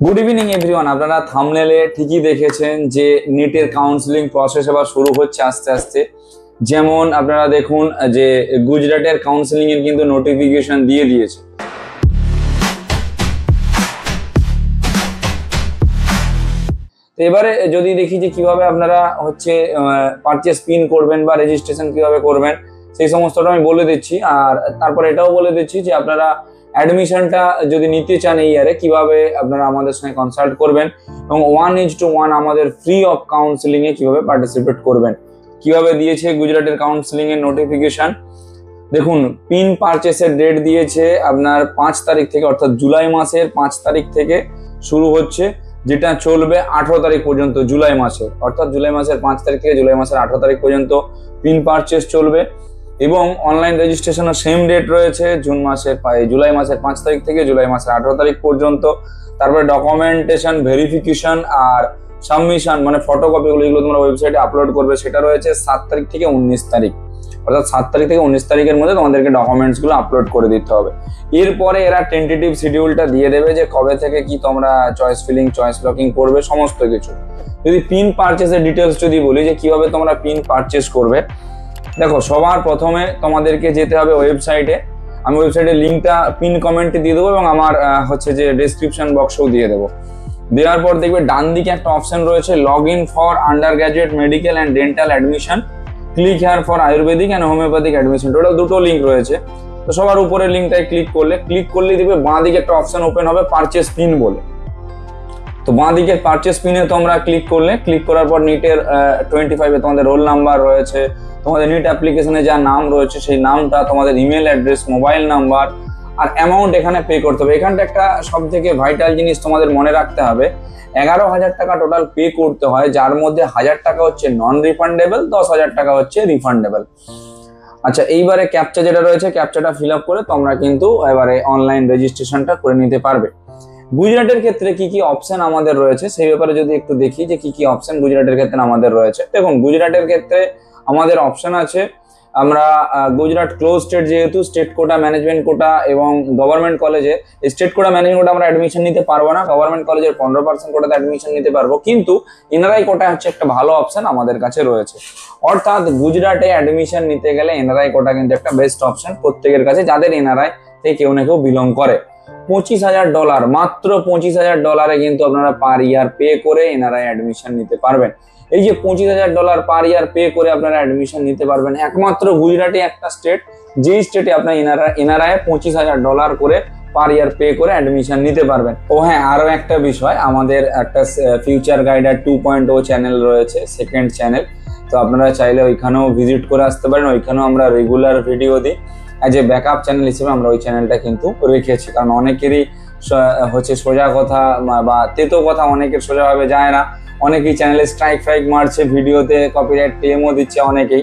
Good evening everyone. আপনারা থাম্বনেলে ঠিকই দেখেছেন যে নিটের কাউন্সেলিং প্রসেস এবার শুরু হচ্ছে আস্তে আস্তে। যেমন আপনারা দেখুন যে গুজরাটের কাউন্সেলিং এর কিন্তু নোটিফিকেশন দিয়ে দিয়েছে। তো এবারে যদি দেখি যে কিভাবে আপনারা হচ্ছে পারচেস পিন করবেন বা রেজিস্ট্রেশন কিভাবে করবেন সেই সমস্তটা আমি বলে দিচ্ছি। আর তারপর এটাও বলে দিচ্ছি যে আপনারা অ্যাডমিশনটা যদি নিতে চান এই ইয়ারে কিভাবে আপনারা আমাদের সঙ্গে কনসাল্ট করবেন এবং 1:1 আমাদের ফ্রি অফ কাউন্সেলিং এ কিভাবে পার্টিসিপেট করবেন। কিভাবে দিয়েছে গুজরাটের কাউন্সেলিং এর নোটিফিকেশন দেখুন। পিন পারচেসের ডেট দিয়েছে আপনার 5 তারিখ থেকে, অর্থাৎ জুলাই মাসের 5 তারিখ থেকে শুরু হচ্ছে, যেটা চলবে 18 তারিখ পর্যন্ত জুলাই মাসে। অর্থাৎ জুলাই মাসের 5 তারিখ থেকে জুলাই মাসের 18 তারিখ পর্যন্ত পিন পারচেস চলবে এবং অনলাইন রেজিস্ট্রেশনের সেম ডেট রয়েছে জুলাই মাসের 5 তারিখ থেকে জুলাই মাসের 18 তারিখ পর্যন্ত। তারপরে ডকুমেন্টেশন ভেরিফিকেশন আর সাবমিশন মানে ফটোকপিগুলো এগুলো তোমরা ওয়েবসাইটে আপলোড করবে, সেটা রয়েছে 7 তারিখ থেকে 19 তারিখ। অর্থাৎ 7 তারিখ থেকে 19 তারিখের মধ্যে তোমাদেরকে ডকুমেন্টসগুলো আপলোড করে দিতে হবে। এরপরে এরা টেন্টেটিভ শিডিউলটা দিয়ে দেবে যে কবে থেকে কি তোমরা চয়েস ফিলিং চয়েস লকিং করবে সমস্ত কিছু। যদি পিন পারচেসের ডিটেলস যদি বলি যে কিভাবে তোমরা পিন পারচেস করবে, দেখো সবার প্রথমে তোমাদেরকে যেতে হবে ওয়েবসাইটে। আমি ওয়েবসাইটের লিঙ্কটা পিন কমেন্টে দিয়ে দেবো এবং আমার হচ্ছে যে ডেসক্রিপশন বক্সেও দিয়ে দেবো। দেওয়ার পর দেখবে ডান দিকে একটা অপশন রয়েছে log in for under graduate medical and dental admission, click here for Ayurvedic and homeopathic admission. Total দুটো লিঙ্ক রয়েছে। তো সবার উপরে লিঙ্কটায় ক্লিক করলে দেখবে বাঁ দিকে একটা অপশন ওপেন হবে পারচেস পিন বলে। তো বাঁ দিকে পারচেস পিনে তোমরা ক্লিক করার পর নিটের 25 এ তোমাদের রোল নাম্বার রয়েছে, তোমাদের নিট অ্যাপ্লিকেশনে যা নাম রয়েছে সেই নামটা, তোমাদের ইমেল অ্যাড্রেস, মোবাইল নাম্বার আর অ্যামাউন্ট এখানে পে করতে হবে। এখানটা একটা সব থেকে ভাইটাল জিনিস তোমাদের মনে রাখতে হবে, 11,000 টাকা টোটাল পে করতে হয়, যার মধ্যে 1,000 টাকা হচ্ছে নন রিফান্ডেবল, 10,000 টাকা হচ্ছে রিফান্ডেবল। আচ্ছা, এইবারে ক্যাপচা যেটা রয়েছে ক্যাপচাটা ফিল আপ করে তোমরা কিন্তু এবারে অনলাইন রেজিস্ট্রেশনটা করে নিতে পারবে। গুজরাটের ক্ষেত্রে কি কি অপশন আমাদের রয়েছে সেই ব্যাপারে যদি একটু দেখি যে কি কি অপশন গুজরাটের ক্ষেত্রে আমাদের রয়েছে। দেখুন, গুজরাটের ক্ষেত্রে আমাদের অপশন আছে, আমরা গুজরাট ক্লোজ স্টেট যেহেতু স্টেট কোটা, ম্যানেজমেন্ট কোটা এবং গভর্নমেন্ট কলেজে, স্টেট কোটা ম্যানেজমেন্ট কোটা আমরা অ্যাডমিশন নিতে পারবো না, গভর্নমেন্ট কলেজের 15% কোটাতে অ্যাডমিশন নিতে পারবো, কিন্তু এনআরআই কোটা হচ্ছে একটা ভালো অপশন আমাদের কাছে রয়েছে। অর্থাৎ গুজরাটে অ্যাডমিশন নিতে গেলে এনআরআই কোটা কিন্তু একটা বেস্ট অপশন প্রত্যেকের কাছে, যাদের এনআরআই থেকে কেউ না কেউ বিলং করে। $25,000 মাত্র $25,000 কিন্তু আপনারা পার ইয়ার পে করে এনআরআই অ্যাডমিশন নিতে পারবেন। এই যে $25,000 পার ইয়ার পে করে আপনারা অ্যাডমিশন নিতে পারবেন, একমাত্র গুজরাটে একটা স্টেট, যেই স্টেটে আপনার এনআরআই $25,000 করে পার ইয়ার পে করে অ্যাডমিশন নিতে পারবেন। ও হ্যাঁ, আরো একটা বিষয়, আমাদের একটা ফিউচার গাইডার 2.0 চ্যানেল রয়েছে, সেকেন্ড চ্যানেল। তো আপনারা চাইলে ওইখানেও ভিজিট করে আসতে পারেন। ওইখানেও আমরা রেগুলার ভিডিও দিই, অ্যাজ এ ব্যাকআপ চ্যানেল হিসেবে আমরা ওই চ্যানেলটা কিন্তু রেখেছি। কারণ অনেকেরই হচ্ছে সোজা কথা বা তেতো কথা অনেকের সোজাভাবে যায় না, অনেকেই চ্যানেলে স্ট্রাইক ফ্রাইক মারছে, ভিডিওতে কপিরাইট ক্লেমও দিচ্ছে অনেকেই।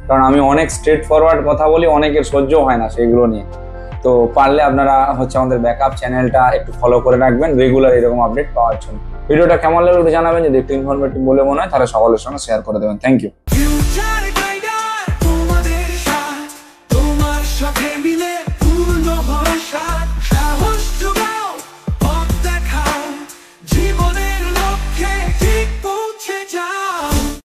কারণ আমি অনেক স্ট্রেট ফরওয়ার্ড কথা বলি, অনেকের সহ্য হয় না সেগুলো নিয়ে। তো পারলে আপনারা হচ্ছে আমাদের ব্যাকআপ চ্যানেলটা একটু ফলো করে রাখবেন রেগুলার এরকম আপডেট পাওয়ার জন্য। ভিডিওটা কেমন লাগলো একটু জানাবেন, যদি একটু ইনফরমেটিভ বলে মনে হয় তাহলে সকলের সঙ্গে শেয়ার করে দেবেন। Thank you.